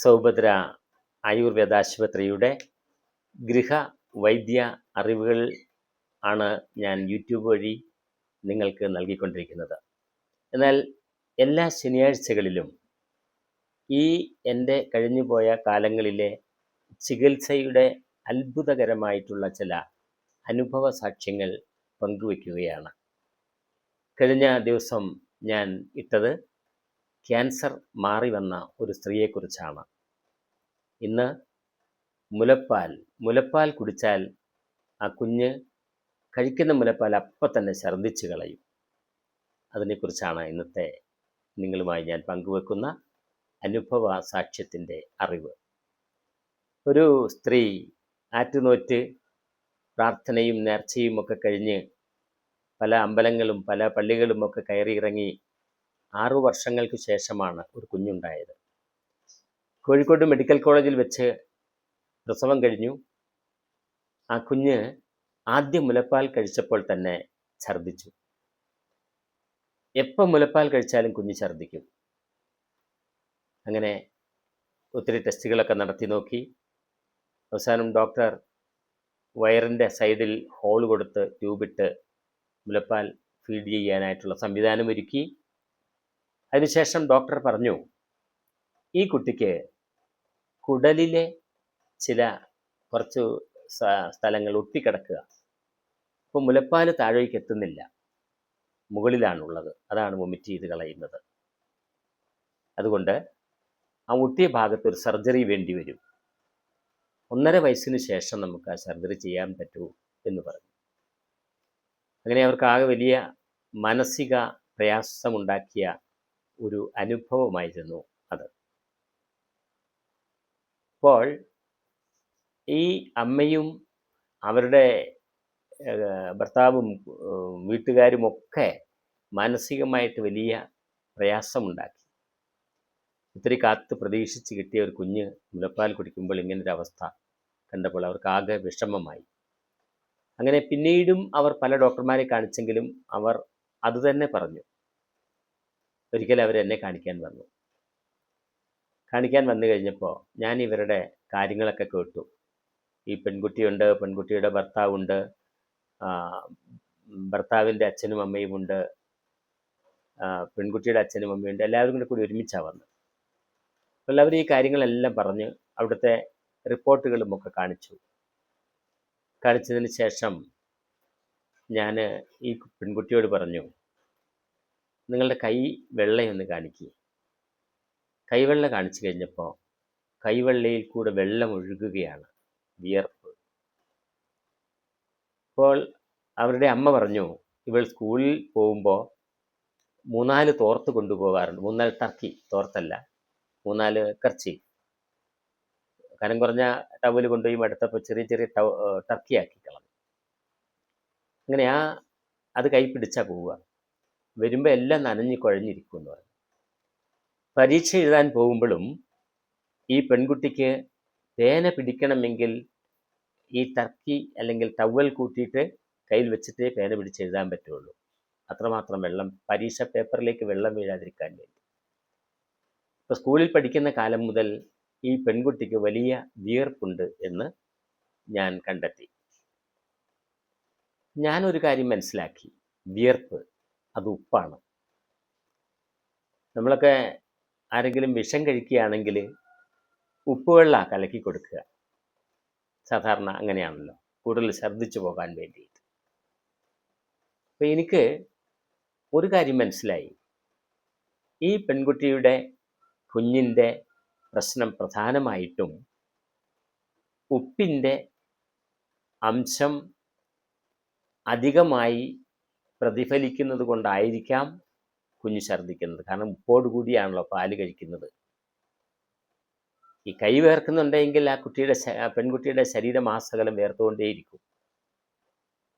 സൗഭദ്ര ആയുർവേദ ആശുപത്രിയുടെ ഗൃഹ വൈദ്യ അറിവുകൾ ആണ് ഞാൻ യൂട്യൂബ് വഴി നിങ്ങൾക്ക് നൽകിക്കൊണ്ടിരിക്കുന്നത്. എന്നാൽ എല്ലാ ശനിയാഴ്ചകളിലും ഈ എൻ്റെ കഴിഞ്ഞുപോയ കാലങ്ങളിലെ ചികിത്സയുടെ അത്ഭുതകരമായിട്ടുള്ള ചില അനുഭവ സാക്ഷ്യങ്ങൾ പങ്കുവയ്ക്കുകയാണ്. കഴിഞ്ഞ ദിവസം ഞാൻ ഇട്ടത് ക്യാൻസർ മാറി വന്ന ഒരു സ്ത്രീയെക്കുറിച്ചാണ്. ഇന്ന് മുലപ്പാൽ കുടിച്ചാൽ ആ കുഞ്ഞ് കഴിക്കുന്ന മുലപ്പാൽ അപ്പം തന്നെ ഛർദ്ദിച്ച് കളയും. അതിനെക്കുറിച്ചാണ് ഇന്നത്തെ നിങ്ങളുമായി ഞാൻ പങ്കുവെക്കുന്ന അനുഭവ സാക്ഷ്യത്തിൻ്റെ അറിവ്. ഒരു സ്ത്രീ ആറ്റുനോറ്റ് പ്രാർത്ഥനയും നേർച്ചയും ഒക്കെ കഴിഞ്ഞ് പല അമ്പലങ്ങളും പല പള്ളികളും ഒക്കെ കയറിയിറങ്ങി 6 വർഷങ്ങൾക്ക് ശേഷമാണ് ഒരു കുഞ്ഞുണ്ടായത്. കോഴിക്കോട് മെഡിക്കൽ കോളേജിൽ വെച്ച് പ്രസവം കഴിഞ്ഞു. ആ കുഞ്ഞ് ആദ്യം മുലപ്പാൽ കഴിച്ചപ്പോൾ തന്നെ ഛർദ്ദിച്ചു. എപ്പോൾ മുലപ്പാൽ കഴിച്ചാലും കുഞ്ഞ് ഛർദ്ദിക്കും. അങ്ങനെ ഒത്തിരി ടെസ്റ്റുകളൊക്കെ നടത്തി നോക്കി. അവസാനം ഡോക്ടർ വയറിൻ്റെ സൈഡിൽ ഹോൾ കൊടുത്ത് ട്യൂബിട്ട് മുലപ്പാൽ ഫീഡ് ചെയ്യാനായിട്ടുള്ള സംവിധാനം ഒരുക്കി. അതിനുശേഷം ഡോക്ടർ പറഞ്ഞു, ഈ കുട്ടിക്ക് കുടലിലെ ചില കുറച്ച് സ്ഥലങ്ങൾ ഒട്ടിക്കിടക്കുക. അപ്പോൾ മുലപ്പാൽ താഴേക്ക് എത്തുന്നില്ല, മുകളിലാണുള്ളത്. അതാണ് വൊമിറ്റ് ചെയ്ത് കളയുന്നത്. അതുകൊണ്ട് ആ ഒട്ടിയ ഭാഗത്ത് ഒരു സർജറി വേണ്ടി വരും. 1.5 വയസ്സിന് ശേഷം നമുക്ക് ആ സർജറി ചെയ്യാൻ പറ്റൂ എന്ന് പറഞ്ഞു. അങ്ങനെ അവർക്ക് ആകെ വലിയ മാനസിക പ്രയാസമുണ്ടാക്കിയ ഒരു അനുഭവമായിരുന്നു അത്. അപ്പോൾ ഈ അമ്മയും അവരുടെ ഭർത്താവും വീട്ടുകാരുമൊക്കെ മാനസികമായിട്ട് വലിയ പ്രയാസമുണ്ടാക്കി. ഒത്തിരി കാത്ത് പ്രതീക്ഷിച്ച് കിട്ടിയ ഒരു കുഞ്ഞ് മുലപ്പാൽ കുടിക്കുമ്പോൾ ഇങ്ങനൊരവസ്ഥ കണ്ടപ്പോൾ അവർക്ക് ആകെ വിഷമമായി. അങ്ങനെ പിന്നീടും അവർ പല ഡോക്ടർമാരെ കാണിച്ചെങ്കിലും അവർ അതുതന്നെ പറഞ്ഞു. ഒരിക്കൽ അവരെന്നെ കാണിക്കാൻ വന്നു കഴിഞ്ഞപ്പോൾ ഞാൻ ഇവരുടെ കാര്യങ്ങളൊക്കെ കേട്ടു. ഈ പെൺകുട്ടിയുണ്ട്, പെൺകുട്ടിയുടെ ഭർത്താവുണ്ട്, ഭർത്താവിൻ്റെ അച്ഛനും അമ്മയുമുണ്ട്, പെൺകുട്ടിയുടെ അച്ഛനും അമ്മയുണ്ട്, എല്ലാവരും കൂടി ഒരുമിച്ചാണ് വന്നത്. അപ്പോൾ അവർ ഈ കാര്യങ്ങളെല്ലാം പറഞ്ഞ് അവിടുത്തെ റിപ്പോർട്ടുകളുമൊക്കെ കാണിച്ചതിന് ശേഷം ഞാൻ ഈ പെൺകുട്ടിയോട് പറഞ്ഞു, നിങ്ങളുടെ കൈ വെള്ളയൊന്ന് കാണിക്കുക. കൈവെള്ള കാണിച്ചു കഴിഞ്ഞപ്പോൾ കൈവെള്ളയിൽ കൂടെ വെള്ളം ഒഴുകുകയാണ്, വിയർപ്പ്. അപ്പോൾ അവരുടെ അമ്മ പറഞ്ഞു, ഇവൾ സ്കൂളിൽ പോകുമ്പോൾ 3-4 തോർത്ത് കൊണ്ടുപോകാറുണ്ട്. 3-4 ടർക്കി, തോർത്തല്ല, 3-4 കർച്ചീഫ്, കനം കുറഞ്ഞ ടവല് കൊണ്ടുപോയി എടുത്തപ്പോൾ ചെറിയ ചെറിയ ടർക്കിയാക്കി കളഞ്ഞു. അങ്ങനെ അത് കൈ പിടിച്ചാൽ പോവുക. വരുമ്പോൾ എല്ലാം നനഞ്ഞ് കുഴഞ്ഞിരിക്കുമെന്ന് പറഞ്ഞു. പരീക്ഷ എഴുതാൻ പോകുമ്പോഴും ഈ പെൺകുട്ടിക്ക് പേന പിടിക്കണമെങ്കിൽ ഈ ടർക്കി അല്ലെങ്കിൽ ടവൽ കൂട്ടിയിട്ട് കയ്യിൽ വെച്ചിട്ടേ പേന പിടിച്ച് എഴുതാൻ പറ്റുള്ളൂ. അത്രമാത്രം വെള്ളം, പരീക്ഷ പേപ്പറിലേക്ക് വെള്ളം വീഴാതിരിക്കാൻ വേണ്ടി. ഇപ്പോൾ സ്കൂളിൽ പഠിക്കുന്ന കാലം മുതൽ ഈ പെൺകുട്ടിക്ക് വലിയ വിയർപ്പുണ്ട് എന്ന് ഞാൻ കണ്ടെത്തി. ഞാനൊരു കാര്യം മനസ്സിലാക്കി, വിയർപ്പ് അത് ഉപ്പാണ്. നമ്മളൊക്കെ ആരെങ്കിലും വിഷം കഴിക്കുകയാണെങ്കിൽ ഉപ്പുവെള്ളം കലക്കി കൊടുക്കുക. സാധാരണ അങ്ങനെയാണല്ലോ, കൂടുതൽ ഛർദ്ദിച്ചു പോകാൻ വേണ്ടിയിട്ട്. അപ്പോൾ എനിക്ക് ഒരു കാര്യം മനസ്സിലായി, ഈ പെൺകുട്ടിയുടെ കുഞ്ഞിൻ്റെ പ്രശ്നം പ്രധാനമായിട്ടും ഉപ്പിൻ്റെ അംശം അധികമായി പ്രതിഫലിക്കുന്നത് കൊണ്ടായിരിക്കാം കുഞ്ഞ് ഛർദ്ദിക്കുന്നത്. കാരണം ഉപ്പോട് കൂടിയാണല്ലോ പാല് കഴിക്കുന്നത്. ഈ കൈ വേർക്കുന്നുണ്ടെങ്കിൽ ആ പെൺകുട്ടിയുടെ ശരീരമാസകലം വേർത്തുകൊണ്ടേയിരിക്കും.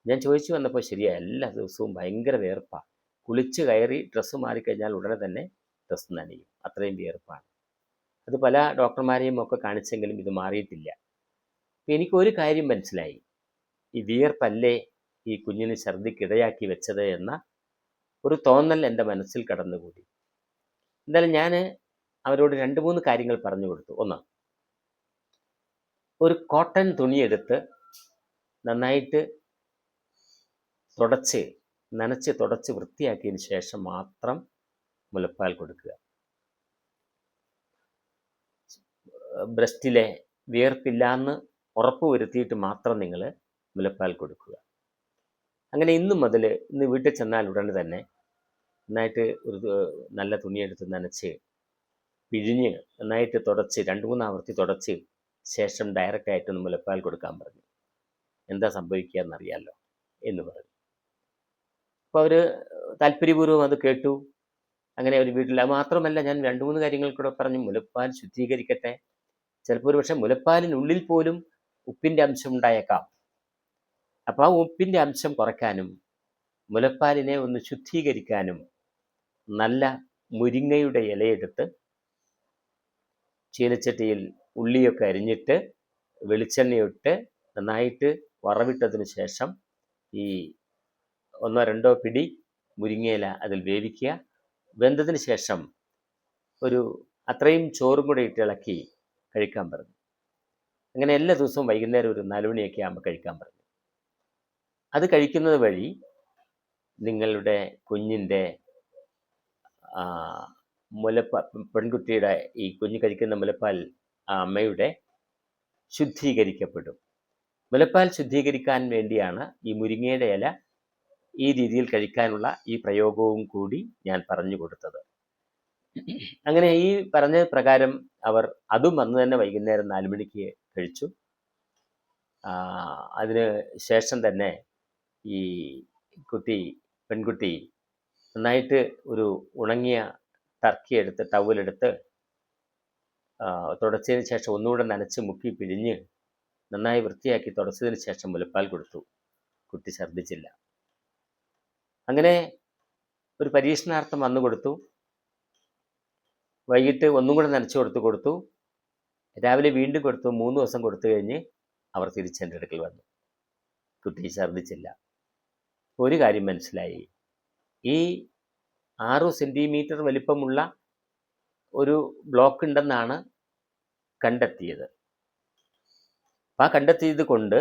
ഞാൻ ചോദിച്ചു വന്നപ്പോൾ ശരിയാ, എല്ലാ ദിവസവും ഭയങ്കര വേർപ്പാണ്. കുളിച്ച് കയറി ഡ്രസ്സ് മാറിക്കഴിഞ്ഞാൽ ഉടനെ തന്നെ ഡ്രസ്സ് നനയും, അത്രയും വിയർപ്പാണ്. അത് പല ഡോക്ടർമാരെയും ഒക്കെ കാണിച്ചെങ്കിലും ഇത് മാറിയിട്ടില്ല. അപ്പോൾ എനിക്കൊരു കാര്യം മനസ്സിലായി, ഈ വിയർപ്പല്ലേ ഈ കുഞ്ഞിന് ഛർദ്ദിക്കിടയാക്കി വെച്ചത് എന്ന ഒരു തോന്നൽ എൻ്റെ മനസ്സിൽ കടന്നുകൂടി. എന്തായാലും ഞാൻ അവരോട് 2-3 കാര്യങ്ങൾ പറഞ്ഞു കൊടുത്തു. ഒന്ന്, ഒരു കോട്ടൺ തുണിയെടുത്ത് നന്നായിട്ട് നനച്ച് തുടച്ച് വൃത്തിയാക്കിയതിന് ശേഷം മാത്രം മുലപ്പാൽ കൊടുക്കുക. ബ്രസ്റ്റിലെ വിയർപ്പില്ലാന്ന് ഉറപ്പ് വരുത്തിയിട്ട് മാത്രം നിങ്ങൾ മുലപ്പാൽ കൊടുക്കുക. അങ്ങനെ ഇന്ന് വീട്ടിൽ ചെന്നാൽ ഉടനെ തന്നെ നന്നായിട്ട് ഒരു നല്ല തുണിയെടുത്ത് നനച്ച് പിഴിഞ്ഞ് നന്നായിട്ട് തുടച്ച് 2-3 ആവർത്തി തുടച്ച് ശേഷം ഡയറക്റ്റായിട്ടൊന്ന് മുലപ്പാൽ കൊടുക്കാൻ പറഞ്ഞു. എന്താ സംഭവിക്കുക എന്നറിയാമല്ലോ എന്ന് പറഞ്ഞു. അപ്പോൾ അവർ താല്പര്യപൂർവ്വം അത് കേട്ടു. അങ്ങനെ ഒരു വീട്ടിൽ, അത് മാത്രമല്ല, ഞാൻ 2-3 കാര്യങ്ങൾ കൂടെ പറഞ്ഞു. മുലപ്പാൽ ശുദ്ധീകരിക്കട്ടെ. ചിലപ്പോൾ ഒരു പക്ഷേ മുലപ്പാലിനുള്ളിൽ പോലും ഉപ്പിൻ്റെ അംശം ഉണ്ടായേക്കാം. അപ്പോൾ ആ ഉപ്പിൻ്റെ അംശം കുറയ്ക്കാനും മുലപ്പാലിനെ ഒന്ന് ശുദ്ധീകരിക്കാനും നല്ല മുരിങ്ങയുടെ ഇലയെടുത്ത് ചീനച്ചട്ടിയിൽ ഉള്ളിയൊക്കെ അരിഞ്ഞിട്ട് വെളിച്ചെണ്ണയിട്ട് നന്നായിട്ട് വറവിട്ടതിന് ശേഷം ഈ 1-2 പിടി മുരിങ്ങയില അതിൽ വേവിക്കുക. വെന്തതിന് ശേഷം ഒരു അത്രയും ചോറും കൂടെ ഇട്ട് ഇളക്കി കഴിക്കാൻ പറഞ്ഞു. അങ്ങനെ എല്ലാ ദിവസവും വൈകുന്നേരം ഒരു 4 മണിയൊക്കെ ആകുമ്പോൾ കഴിക്കാൻ പറഞ്ഞു. അത് കഴിക്കുന്നത് വഴി നിങ്ങളുടെ കുഞ്ഞിൻ്റെ പെൺകുട്ടിയുടെ ഈ കുഞ്ഞ് കഴിക്കുന്ന മുലപ്പാൽ ആ അമ്മയുടെ ശുദ്ധീകരിക്കപ്പെടും. മുലപ്പാൽ ശുദ്ധീകരിക്കാൻ വേണ്ടിയാണ് ഈ മുരിങ്ങയുടെ ഇല ഈ രീതിയിൽ കഴിക്കാനുള്ള ഈ പ്രയോഗവും കൂടി ഞാൻ പറഞ്ഞു കൊടുത്തത്. അങ്ങനെ ഈ പറഞ്ഞ പ്രകാരം അവർ അതും അന്ന് തന്നെ വൈകുന്നേരം 4 മണിക്ക് കഴിച്ചു. അതിന് ശേഷം തന്നെ ഈ പെൺകുട്ടി നന്നായിട്ട് ഒരു ഉണങ്ങിയ ടർക്കി എടുത്ത് ടവലെടുത്ത് തുടച്ചതിന് ശേഷം ഒന്നുകൂടെ നനച്ച് മുക്കി പിഴിഞ്ഞ് നന്നായി വൃത്തിയാക്കി തുടച്ചതിന് ശേഷം മുലപ്പാൽ കൊടുത്തു. കുട്ടി ഛർദ്ദിച്ചില്ല. അങ്ങനെ ഒരു പരീക്ഷണാർത്ഥം വന്നു കൊടുത്തു. വൈകിട്ട് ഒന്നും കൂടെ നനച്ച് കൊടുത്തു. രാവിലെ വീണ്ടും കൊടുത്തു. 3 ദിവസം കൊടുത്തു കഴിഞ്ഞ് അവർ തിരിച്ചെൻ്റെ അടുക്കൽ വന്നു. കുട്ടി ഛർദ്ദിച്ചില്ല. ഒരു കാര്യം മനസ്സിലായി, ഈ 6 സെൻറ്റിമീറ്റർ വലിപ്പമുള്ള ഒരു ബ്ലോക്ക് ഉണ്ടെന്നാണ് കണ്ടെത്തിയത്. ആ കണ്ടെത്തിയത് കൊണ്ട്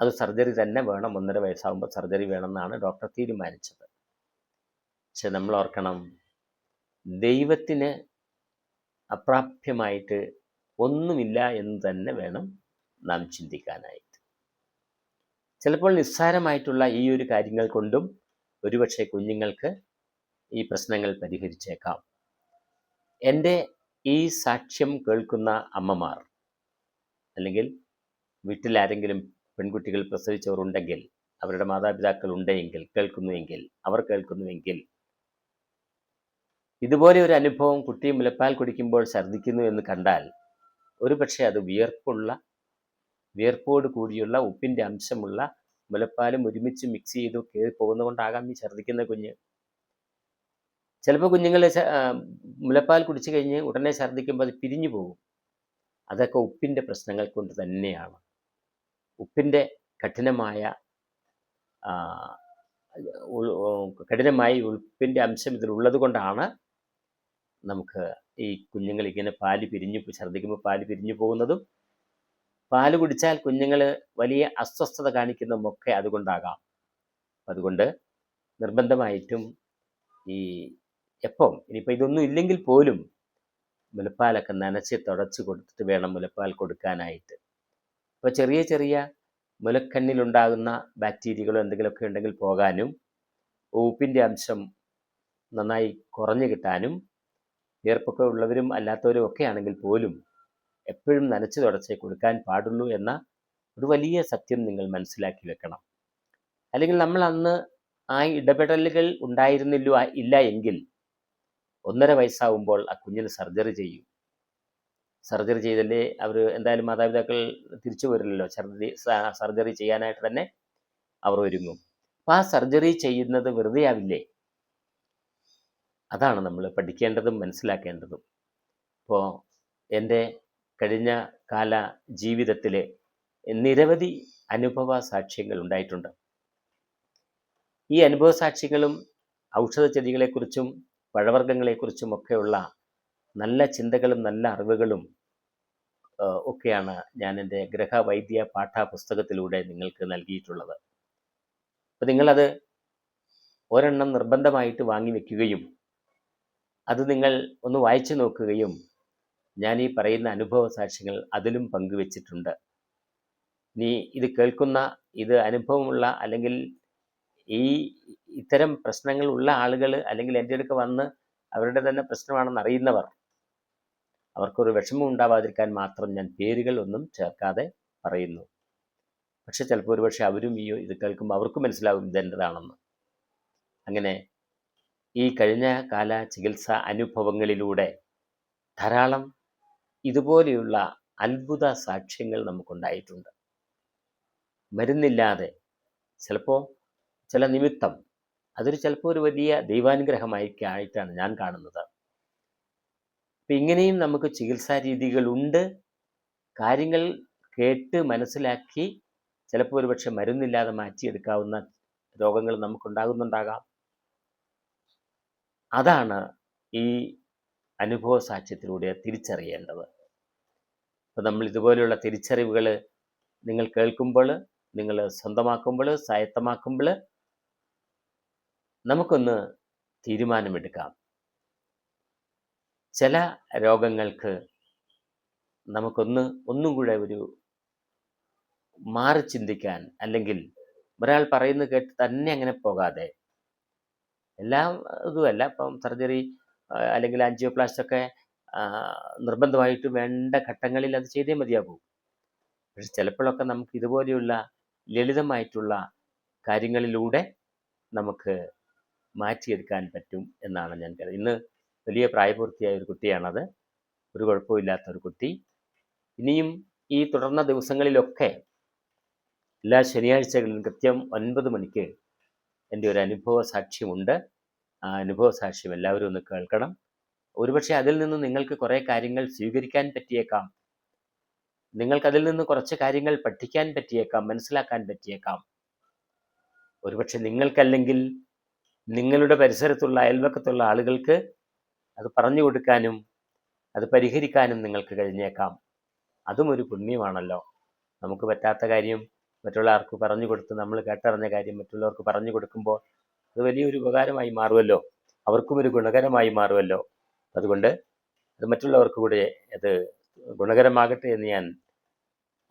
അത് സർജറി തന്നെ വേണം, 1.5 വയസ്സാകുമ്പോൾ സർജറി വേണമെന്നാണ് ഡോക്ടർ തീരുമാനിച്ചത്. പക്ഷെ നമ്മൾ ഓർക്കണം, ദൈവത്തിന് അപ്രാപ്യമായിട്ട് ഒന്നുമില്ല എന്ന് തന്നെ വേണം നാം ചിന്തിക്കാനായിട്ട്. ചിലപ്പോൾ നിസ്സാരമായിട്ടുള്ള ഈ ഒരു കാര്യങ്ങൾ കൊണ്ടും ഒരുപക്ഷെ കുഞ്ഞുങ്ങൾക്ക് ഈ പ്രശ്നങ്ങൾ പരിഹരിച്ചേക്കാം. എൻ്റെ ഈ സാക്ഷ്യം കേൾക്കുന്ന അമ്മമാർ, അല്ലെങ്കിൽ വീട്ടിൽ ആരെങ്കിലും പെൺകുട്ടികൾ പ്രസവിച്ചവർ ഉണ്ടെങ്കിൽ, അവരുടെ മാതാപിതാക്കൾ ഉണ്ടെങ്കിൽ, അവർ കേൾക്കുന്നുവെങ്കിൽ, ഇതുപോലെ ഒരു അനുഭവം കുട്ടി മുലപ്പാൽ കുടിക്കുമ്പോൾ ഛർദ്ദിക്കുന്നു എന്ന് കണ്ടാൽ, ഒരു പക്ഷേ അത് വിയർപ്പോട് കൂടിയുള്ള ഉപ്പിൻ്റെ അംശമുള്ള മുലപ്പാലും ഒരുമിച്ച് മിക്സ് ചെയ്ത് കയറി പോകുന്നതുകൊണ്ടാകാം ഈ ഛർദ്ദിക്കുന്ന കുഞ്ഞ്. ചിലപ്പോൾ കുഞ്ഞുങ്ങൾ മുലപ്പാൽ കുടിച്ചു കഴിഞ്ഞ് ഉടനെ ഛർദ്ദിക്കുമ്പോൾ അത് പിരിഞ്ഞു പോകും. അതൊക്കെ ഉപ്പിൻ്റെ പ്രശ്നങ്ങൾ കൊണ്ട് തന്നെയാണ്. ഉപ്പിൻ്റെ കഠിനമായി ഉപ്പിൻ്റെ അംശം ഇതിലുള്ളത് കൊണ്ടാണ് നമുക്ക് ഈ കുഞ്ഞുങ്ങൾ ഇങ്ങനെ ഛർദ്ദിക്കുമ്പോൾ പാല് പിരിഞ്ഞു പോകുന്നതും പാല് കുടിച്ചാൽ കുഞ്ഞുങ്ങൾ വലിയ അസ്വസ്ഥത കാണിക്കുന്നതുമൊക്കെ അതുകൊണ്ടാകാം. അതുകൊണ്ട് നിർബന്ധമായിട്ടും ഇനിയിപ്പോൾ ഇതൊന്നും ഇല്ലെങ്കിൽ പോലും മുലപ്പാലൊക്കെ നനച്ച് തുടച്ച് കൊടുത്തിട്ട് വേണം മുലപ്പാൽ കൊടുക്കാനായിട്ട്. അപ്പോൾ ചെറിയ മുലക്കണ്ണിലുണ്ടാകുന്ന ബാക്ടീരിയകളോ എന്തെങ്കിലുമൊക്കെ ഉണ്ടെങ്കിൽ പോകാനും ഉപ്പിൻ്റെ അംശം നന്നായി കുറഞ്ഞു കിട്ടാനും, വിയർപ്പൊക്കെ ഉള്ളവരും അല്ലാത്തവരും ഒക്കെ ആണെങ്കിൽ പോലും എപ്പോഴും നനച്ച് തുടച്ചേ കൊടുക്കാൻ പാടുള്ളൂ എന്ന ഒരു വലിയ സത്യം നിങ്ങൾ മനസ്സിലാക്കി വെക്കണം. അല്ലെങ്കിൽ നമ്മൾ അന്ന് ആ ഇടപെടലുകൾ ഇല്ല എങ്കിൽ 1.5 വയസ്സാവുമ്പോൾ ആ കുഞ്ഞിന് സർജറി ചെയ്യും. സർജറി ചെയ്തല്ലേ അവർ എന്തായാലും മാതാപിതാക്കൾ തിരിച്ചു വരില്ലല്ലോ. സർജറി ചെയ്യാനായിട്ട് തന്നെ അവർ ഒരുങ്ങും. അപ്പോൾ ആ സർജറി ചെയ്യുന്നത് വെറുതെ ആവില്ലേ? അതാണ് നമ്മൾ പഠിക്കേണ്ടതും മനസ്സിലാക്കേണ്ടതും. അപ്പോൾ എൻ്റെ കഴിഞ്ഞ കാല ജീവിതത്തിലെ നിരവധി അനുഭവ സാക്ഷ്യങ്ങൾ ഉണ്ടായിട്ടുണ്ട്. ഈ അനുഭവ സാക്ഷ്യങ്ങളും ഔഷധ ചെടികളെക്കുറിച്ചും പഴവർഗ്ഗങ്ങളെക്കുറിച്ചും ഒക്കെയുള്ള നല്ല ചിന്തകളും നല്ല അറിവുകളും ഒക്കെയാണ് ഞാൻ എൻ്റെ ഗൃഹവൈദ്യ പാഠപുസ്തകത്തിലൂടെ നിങ്ങൾക്ക് നൽകിയിട്ടുള്ളത്. അപ്പോൾ നിങ്ങളത് ഒരെണ്ണം നിർബന്ധമായിട്ട് വാങ്ങി വെക്കുകയും അത് നിങ്ങൾ ഒന്ന് വായിച്ചു നോക്കുകയും ഞാൻ ഈ പറയുന്ന അനുഭവ സാക്ഷ്യങ്ങൾ അതിലും പങ്കുവെച്ചിട്ടുണ്ട്. നീ ഇത് കേൾക്കുന്ന, ഇത് അനുഭവമുള്ള അല്ലെങ്കിൽ ഈ ഇത്തരം പ്രശ്നങ്ങളുള്ള ആളുകൾ അല്ലെങ്കിൽ എൻ്റെ അടുക്ക് വന്ന് അവരുടെ തന്നെ പ്രശ്നമാണെന്ന് അറിയുന്നവർ, അവർക്കൊരു വിഷമം ഉണ്ടാവാതിരിക്കാൻ മാത്രം ഞാൻ പേരുകൾ ഒന്നും ചേർക്കാതെ പറയുന്നു. പക്ഷെ ചിലപ്പോൾ ഒരുപക്ഷെ അവരും ഇത് കേൾക്കുമ്പോൾ അവർക്കും മനസ്സിലാവും ഇതെൻ്റെതാണെന്ന്. അങ്ങനെ ഈ കഴിഞ്ഞ കാല ചികിത്സാ അനുഭവങ്ങളിലൂടെ ധാരാളം ഇതുപോലെയുള്ള അത്ഭുത സാക്ഷ്യങ്ങൾ നമുക്കുണ്ടായിട്ടുണ്ട്. മരുന്നില്ലാതെ ചിലപ്പോൾ ചില നിമിത്തം അതൊരു ചിലപ്പോൾ ഒരു വലിയ ദൈവാനുഗ്രഹമായിട്ടാണ് ഞാൻ കാണുന്നത്. അപ്പം ഇങ്ങനെയും നമുക്ക് ചികിത്സാ രീതികളുണ്ട്. കാര്യങ്ങൾ കേട്ട് മനസ്സിലാക്കി ചിലപ്പോൾ ഒരുപക്ഷെ മരുന്നില്ലാതെ മാറ്റിയെടുക്കാവുന്ന രോഗങ്ങൾ നമുക്കുണ്ടാകുന്നുണ്ടാകാം. അതാണ് ഈ അനുഭവ സാക്ഷ്യത്തിലൂടെ തിരിച്ചറിയേണ്ടത്. അപ്പോൾ നമ്മൾ ഇതുപോലെയുള്ള തിരിച്ചറിവുകൾ നിങ്ങൾ കേൾക്കുമ്പോൾ, നിങ്ങൾ സ്വന്തമാക്കുമ്പോൾ, സ്വായത്തമാക്കുമ്പോൾ നമുക്കൊന്ന് തീരുമാനമെടുക്കാം. ചില രോഗങ്ങൾക്ക് ഒന്നും കൂടെ ഒരു മാറി ചിന്തിക്കാൻ, അല്ലെങ്കിൽ ഒരാൾ പറയുന്നത് കേട്ട് തന്നെ അങ്ങനെ പോകാതെ, എല്ലാം ഇതുമല്ല, ഇപ്പം സർജറി അല്ലെങ്കിൽ ആൻജിയോപ്ലാസ്റ്റ് ഒക്കെ നിർബന്ധമായിട്ട് വേണ്ട ഘട്ടങ്ങളിൽ അത് ചെയ്തേ മതിയാകൂ. പക്ഷെ ചിലപ്പോഴൊക്കെ നമുക്ക് ഇതുപോലെയുള്ള ലളിതമായിട്ടുള്ള കാര്യങ്ങളിലൂടെ നമുക്ക് മാറ്റിയെടുക്കാൻ പറ്റും എന്നാണ് ഞാൻ കരുതുന്നത്. ഇന്ന് വലിയ പ്രായപൂർത്തിയായ ഒരു കുട്ടിയാണത്, ഒരു കുഴപ്പമില്ലാത്തൊരു കുട്ടി. ഇനിയും ഈ തുടർന്ന ദിവസങ്ങളിലൊക്കെ എല്ലാ ശനിയാഴ്ചകളിലും കൃത്യം 9 മണിക്ക് എൻ്റെ ഒരു അനുഭവ സാക്ഷ്യമുണ്ട്. ആ അനുഭവ സാക്ഷ്യം എല്ലാവരും ഒന്ന് കേൾക്കണം. ഒരുപക്ഷെ അതിൽ നിന്ന് നിങ്ങൾക്ക് കുറേ കാര്യങ്ങൾ സ്വീകരിക്കാൻ പറ്റിയേക്കാം. നിങ്ങൾക്കതിൽ നിന്ന് കുറച്ച് കാര്യങ്ങൾ പഠിക്കാൻ പറ്റിയേക്കാം, മനസ്സിലാക്കാൻ പറ്റിയേക്കാം. ഒരുപക്ഷെ നിങ്ങൾക്കല്ലെങ്കിൽ നിങ്ങളുടെ പരിസരത്തുള്ള അയൽവക്കത്തുള്ള ആളുകൾക്ക് അത് പറഞ്ഞു കൊടുക്കാനും അത് പരിഹരിക്കാനും നിങ്ങൾക്ക് കഴിഞ്ഞേക്കാം. അതും ഒരു പുണ്യമാണല്ലോ. നമുക്ക് പറ്റാത്ത കാര്യം മറ്റുള്ളവർക്ക് പറഞ്ഞു കൊടുത്ത്, നമ്മൾ കേട്ടറിഞ്ഞ കാര്യം മറ്റുള്ളവർക്ക് പറഞ്ഞു കൊടുക്കുമ്പോൾ അത് വലിയൊരു ഉപകാരമായി മാറുമല്ലോ, അവർക്കും ഒരു ഗുണകരമായി മാറുമല്ലോ. അതുകൊണ്ട് അത് മറ്റുള്ളവർക്ക് കൂടെ അത് ഗുണകരമാകട്ടെ എന്ന് ഞാൻ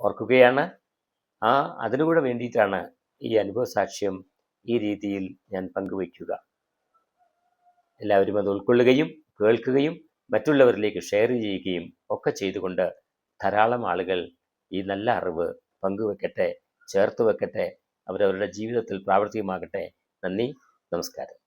ഓർക്കുകയാണ്. അതിനുകൂടെ വേണ്ടിയിട്ടാണ് ഈ അനുഭവ സാക്ഷ്യം ഈ രീതിയിൽ ഞാൻ പങ്കുവയ്ക്കുക. എല്ലാവരും അത് ഉൾക്കൊള്ളുകയും കേൾക്കുകയും മറ്റുള്ളവരിലേക്ക് ഷെയർ ചെയ്യുകയും ഒക്കെ ചെയ്തുകൊണ്ട് ധാരാളം ആളുകൾ ഈ നല്ല അറിവ് പങ്കുവെക്കട്ടെ, ചേർത്ത് വെക്കട്ടെ, അവരവരുടെ ജീവിതത്തിൽ പ്രാവർത്തികമാകട്ടെ. നന്ദി, നമസ്കാരം.